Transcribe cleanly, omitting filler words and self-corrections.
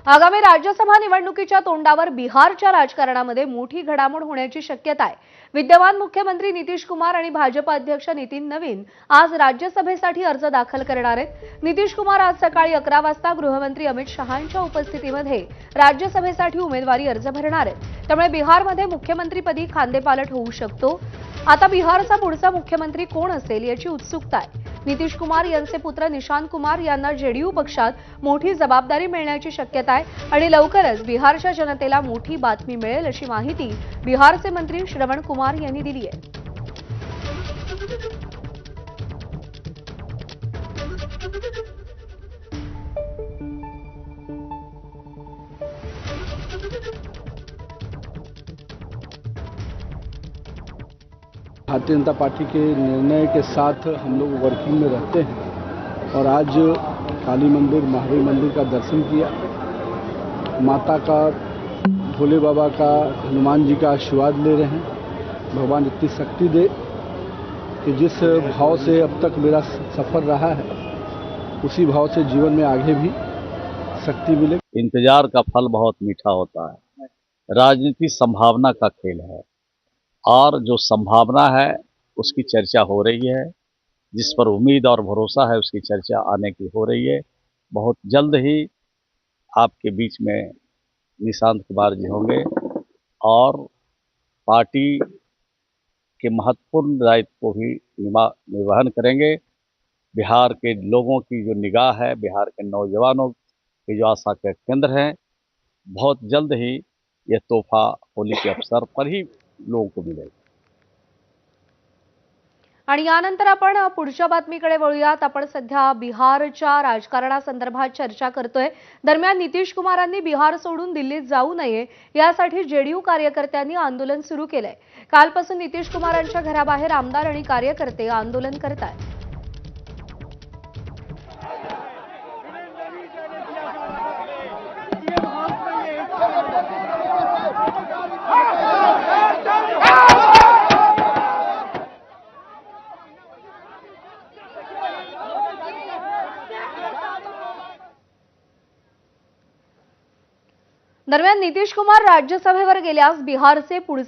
आगामी राज्यसभा निवडणुकीच्या तोंडावर बिहारच्या राजकारणामध्ये मोठी घडामोड होण्याची शक्यता आहे। विद्यमान मुख्यमंत्री नितीश कुमार आणि भाजप अध्यक्ष नितीन नवीन आज राज्यसभेसाठी अर्ज दाखल करणार आहेत। नितीश कुमार आज सकाळी 11 वाजता गृहमंत्री अमित शहांच्या उपस्थितीमध्ये राज्यसभेसाठी उमेदवारी अर्ज भरणार आहेत। त्यामुळे बिहारमध्ये मुख्यमंत्रीपदी खांदेपालट होऊ शकतो। आता बिहारचा पुढचा मुख्यमंत्री कोण असेल याची उत्सुकता आहे। नितीश कुमार यांचे पुत्र निशांत कुमार यांना जेडीयू पक्षात मोठी जबाबदारी मिळण्याची शक्यता आहे आणि लवकरच बिहारच्या जनतेला मोठी बातमी मिळेल अशी माहिती बिहारचे मंत्री श्रवण कुमार यांनी दिली आहे। भारतीय जनता पार्टी के निर्णय के साथ हम लोग वर्किंग में रहते हैं और आज काली मंदिर महावीर मंदिर का दर्शन किया। माता का, भोले बाबा का, हनुमान जी का आशीर्वाद ले रहे हैं। भगवान इतनी शक्ति दे कि जिस भाव से अब तक मेरा सफ़र रहा है उसी भाव से जीवन में आगे भी शक्ति मिले। इंतजार का फल बहुत मीठा होता है। राजनीति संभावना का खेल है और जो संभावना है उसकी चर्चा हो रही है, जिस पर उम्मीद और भरोसा है उसकी चर्चा आने की हो रही है। बहुत जल्द ही आपके बीच में निशांत कुमार जी होंगे और पार्टी के महत्वपूर्ण दायित्व को भी निर्वहन करेंगे। बिहार के लोगों की जो निगाह है, बिहार के नौजवानों की जो आशा के केंद्र हैं, बहुत जल्द ही यह तोहफा होली के अवसर पर ही लोगों को मिलेगा। आणि यानंतर आपण पुढच्या बातमीकडे वळूयात। आपण सध्या बिहारच्या राजकारणासंदर्भात चर्चा करतोय। दरम्यान नितीश कुमारांनी बिहार सोडून दिल्लीत जाऊ नये यासाठी जेडीयू कार्यकर्त्यांनी आंदोलन सुरू केलंय। कालपासून नितीश कुमारांच्या घराबाहेर आमदार आणि कार्यकर्ते आंदोलन करतायत। दरम्यान नितीश कुमार राज्यसभेवर गेल्यास बिहारचे पुढचे